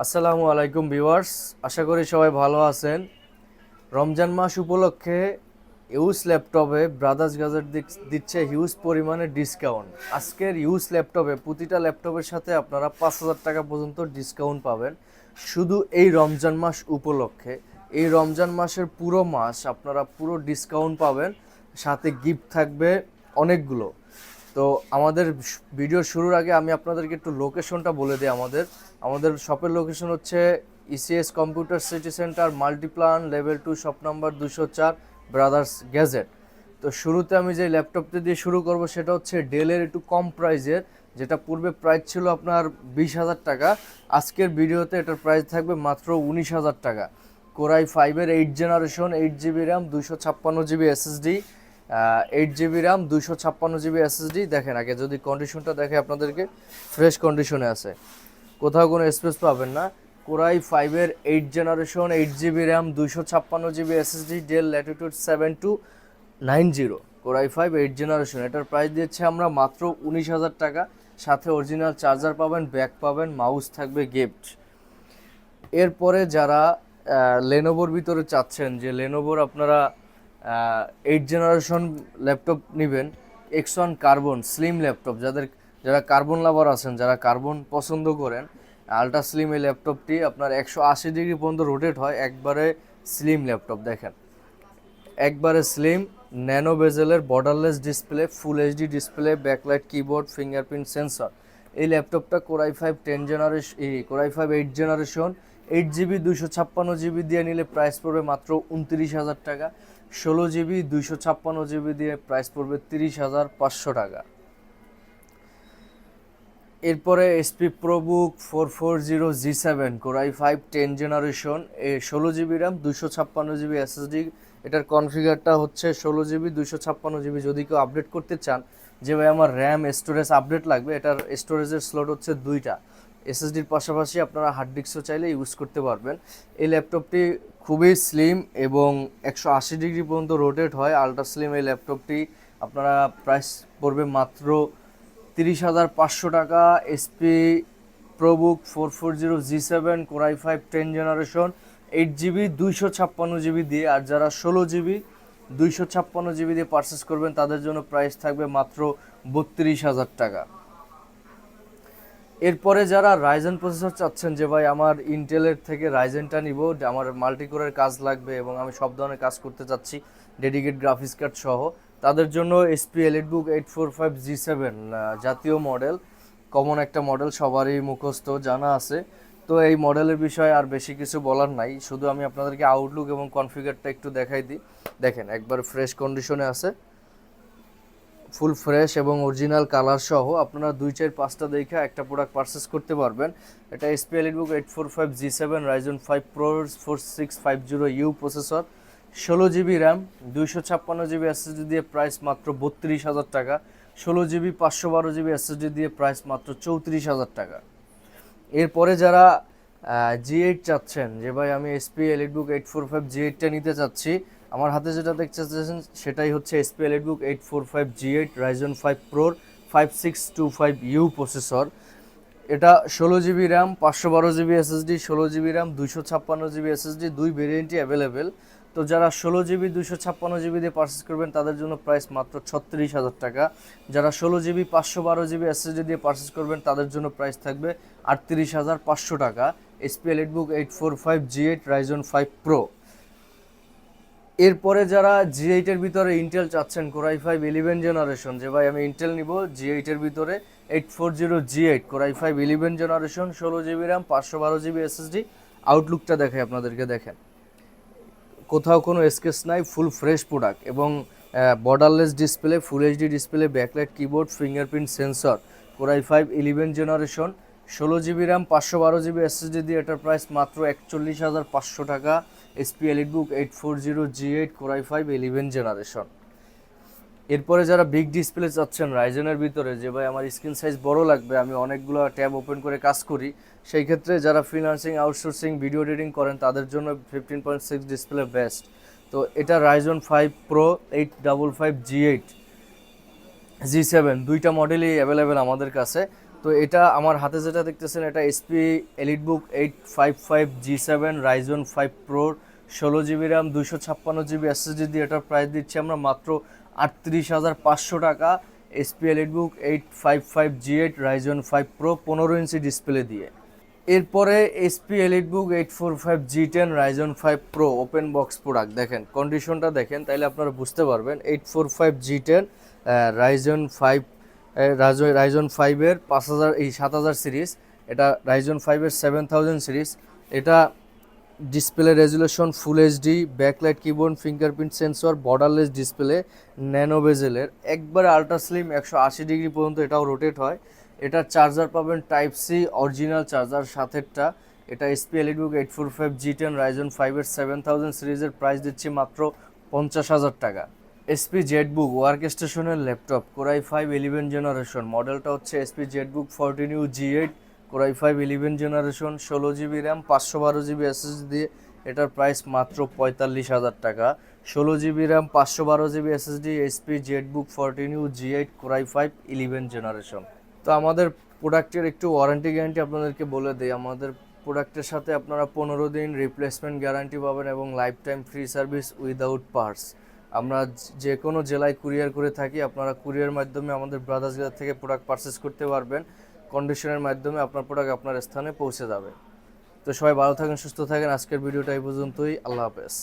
আসসালামু আলাইকুম ভিউয়ার্স, আশা করি সবাই ভালো আছেন। রমজান মাস উপলক্ষে ইউজ ল্যাপটপে ব্রাদার্স গ্যাজেট দিচ্ছে হিউজ পরিমাণে ডিসকাউন্ট। আজকের ইউজ ল্যাপটপে প্রতিটা ল্যাপটপের সাথে আপনারা 5,000 টাকা পর্যন্ত ডিসকাউন্ট পাবেন শুধু এই রমজান মাস উপলক্ষে। এই রমজান মাসের পুরো মাস আপনারা পুরো ডিসকাউন্ট পাবেন, সাথে গিফট থাকবে অনেকগুলো। তো আমাদের ভিডিও শুরুর আগে আমি আপনাদেরকে একটু লোকেশনটা বলে দিই। আমাদের শপের লোকেশন হচ্ছে ECS computer city centre, Multiplan, level 2, shop number 204, brothers gadget. তো শুরুতে আমি যে ল্যাপটপটা দিয়ে শুরু করব সেটা হচ্ছে ডেলের একটু কম প্রাইজের, যেটা পূর্বে প্রাইস ছিল আপনার 20,000 টাকা। আজকের ভিডিওতে এটার প্রাইস থাকবে মাত্র 19,000 টাকা। কোরাই 5-এর 8 generation, 8 GB RAM, 256 GB SSD, 8 GB RAM, 256 GB SSD. দেখেন আগে যদি কন্ডিশনটা দেখে আপনাদেরকে, ফ্রেশ কন্ডিশনে আছে, কোথাও কোনো স্পেস পাবেন না। কোরাই 5-এর 8 generation, 8 GB RAM, 256 GB SSD, Dell Latitude 7290। Core i 5 8 generation, এটার প্রাইস দিচ্ছে আমরা মাত্র 19,000 টাকা। সাথে অরিজিনাল চার্জার পাবেন, ব্যাক পাবেন, মাউস থাকবে গিফট। এরপরে যারা লেনোভোর ভিতরে চাচ্ছেন যে লেনোভোর আপনারা 8 জেনারেশন ল্যাপটপ নেবেন, X1 কার্বন স্লিম ল্যাপটপ, যারা কার্বন লাভার আছেন, যারা কার্বন পছন্দ করেন, আলট্রা স্লিম এই ল্যাপটপটি আপনার 180 ডিগ্রি পর্যন্ত রোটেট হয়। একবারে স্লিম ল্যাপটপ, দেখেন একবারে স্লিম, ন্যানো বেজেলের borderless display, full HD display, backlight keyboard, fingerprint sensor. এই ল্যাপটপটা core i 5 10 generation, core i 5 8 generation, 8 GB 256 GB দিয়ে নিলে প্রাইস পড়বে মাত্র 29,000 টাকা। 16 জিবি 256 জিবি দিয়ে প্রাইস পড়বে 30,500 টাকা। এরপরে SP ProBook 440G7, core i 5 10 generation, 16 GB RAM, 256 GB SSD. এটার কনফিগারটা হচ্ছে 16 জিবি 256 জিবি। যদি কেউ আপডেট করতে চান যে ভাই আমার র্যাম স্টোরেজ আপডেট লাগবে, এটার স্টোরেজের স্লট হচ্ছে 2টা। এসএসডির পাশাপাশি আপনারা হার্ড ডিস্কও চাইলে ইউজ করতে পারবেন। এই ল্যাপটপটি খুবই স্লিম এবং 180 ডিগ্রি পর্যন্ত রোটেট হয়। আলট্রা স্লিম এই ল্যাপটপটি আপনারা প্রাইস পড়বে মাত্র 30,500 টাকা। SP ProBook 440G7, core i 5 10 generation, 8 GB 256 GB দিয়ে। আর যারা 16 জিবি 256 জিবি দিয়ে পারচেস করবেন তাদের জন্য প্রাইস থাকবে মাত্র 32,000 টাকা। এরপরে যারা রাইজেন প্রসেসর চাচ্ছেন যে ভাই আমার ইন্টেলের থেকে রাইজেনটা নিব, আমার মাল্টিকোরের কাজ লাগবে এবং আমি সব ধরনের কাজ করতে চাচ্ছি ডেডিকেট গ্রাফিক্স কার্ড সহ, তাদের জন্য এসপি এলিটবুক 845G7 জাতীয় মডেল, কমন একটা মডেল, সবারই মুখস্থ জানা আছে। তো এই মডেলের বিষয়ে আর বেশি কিছু বলার নাই, শুধু আমি আপনাদেরকে আউটলুক এবং কনফিগারটা একটু দেখাই দিই। দেখেন একবার ফ্রেশ কন্ডিশনে আছে, ফুল ফ্রেশ এবং অরিজিনাল কালার সহ। আপনারা 2 4 5টা দেখে একটা প্রোডাক্ট পারচেস করতে পারবেন। এটা SP EliteBook 845G7, Ryzen 5 pro 4650U processor, 16 GB RAM, 256 GB SSD দিয়ে প্রাইস মাত্র 32,000 টাকা। 16 জিবি 512 জিবি এসএসডি দিয়ে প্রাইস মাত্র 34,000 টাকা। এরপরে যারা G8 চাচ্ছেন যে ভাই আমি এসপি এলিটবুক 845G8টা নিতে চাচ্ছি, আমার হাতে যেটা দেখতে চাচ্ছেন সেটাই হচ্ছে SP EliteBook 845G8, Ryzen 5 প্রোর 5625U processor. এটা 16 GB RAM, 512 GB SSD, 16 GB RAM, 256 GB SSD, দুই ভেরিয়েন্টই অ্যাভেলেবেল। তো যারা 16 জিবি 256 জিবি দিয়ে পারচেস করবেন তাদের জন্য প্রাইস মাত্র 36,000 টাকা। যারা 16 জিবি 512 জিবি এসএসডি দিয়ে পারচেস করবেন তাদের জন্য প্রাইস থাকবে 38,500 টাকা। HP EliteBook 845G8, Ryzen 5 pro. এরপরে যারা G8 এর ভিতরে ইন্টেল চাচ্ছেন, কোরাই 5 11 জেনারেশন, যে ভাই আমি ইন্টেল নিব G8 এর ভিতরে, 840G8, core i 5 11 generation, 16 GB RAM, 512 GB SSD. আউটলুকটা দেখাই আপনাদেরকে, দেখেন কোথাও কোনো স্কেচ নাই, ফুল ফ্রেশ প্রোডাক্ট এবং borderless display, full HD display, backlight keyboard, fingerprint sensor. Core i 5 11 generation, 16 GB RAM, 512 GB SSD দিয়ে এটার প্রাইস মাত্র 41,500 টাকা। HP EliteBook 840G8, core i 5 11 generation. এরপরে যারা বিগ ডিসপ্লে চাচ্ছেন রাইজেনের ভিতরে, যে ভাই আমার স্ক্রিন সাইজ বড় লাগবে, আমি অনেকগুলো ট্যাব ওপেন করে কাজ করি, সেই ক্ষেত্রে যারা ফ্রিল্যান্সিং, আউটসোর্সিং, ভিডিও এডিটিং করেন তাদের জন্য 15.6 ডিসপ্লে বেস্ট। তো এটা রাইজন 5 প্রো 855G8 G7, দুইটা মডেলই অ্যাভেলেবেল আমাদের কাছে। তো এটা আমার হাতে যেটা দেখতেছেন এটা SP EliteBook 855G7 Ryzen 5 প্রোর 16 GB RAM 256 GB SSD দিয়ে এটার প্রাইস দিচ্ছি আমরা মাত্র 38,500 টাকা। HP EliteBook 855G8 Ryzen 5 pro 15 inch display দিয়ে। এরপরে SP EliteBook 845G10 Ryzen 5 pro open box product, দেখেন কন্ডিশনটা দেখেন তাইলে আপনারা বুঝতে পারবেন। 845G10 রাইজন 5 রাইজন 5-এর 7000 সিরিজ, এটা রাইজন 5-এর 7000 সিরিজ। এটা display resolution full HD, backlight keyboard, fingerprint sensor, borderless display, nano বেজেলের, একবারে আল্ট্রা স্লিম, 180 ডিগ্রি পর্যন্ত এটাও রোটেট হয়। এটার চার্জার পাবেন টাইপ সি অরিজিনাল চার্জার সাথেরটা। এটা এসপি এলিটবুক 845G10 রাইজন 5-এর 7000 সিরিজের প্রাইস দিচ্ছি মাত্র 50,000 টাকা। এসপি জেটবুক ওয়ার্ক স্টেশনের ল্যাপটপ কোরাই 5 11 জেনারেশন, মডেলটা হচ্ছে SP Jetbook 14U G8 core i 5 11 generation, 16 GB RAM 512 GB SSD দিয়ে এটার প্রাইস মাত্র 45,000 টাকা। 16 GB RAM 512 GB SSD SP Jetbook 14U G8 core i 5 11 generation. তো আমাদের প্রোডাক্টের একটু ওয়ারেন্টি গ্যারান্টি আপনাদেরকে বলে দিই। আমাদের প্রোডাক্টের সাথে আপনারা 15 দিন রিপ্লেসমেন্ট গ্যারান্টি পাবেন এবং life time free service without parts. আমরা যে কোনো জেলায় কুরিয়ার করে থাকি, আপনারা কুরিয়ার মাধ্যমে আমাদের ব্রাদার্স গ্যালারি থেকে প্রোডাক্ট পারচেস করতে পারবেন। কন্ডিশনের মাধ্যমে আপনার প্রোডাক্ট আপনার স্থানে পৌঁছে যাবে। তো সবাই ভালো থাকেন, সুস্থ থাকেন। আজকের ভিডিওটা এই পর্যন্তই। আল্লাহ হাফেজ।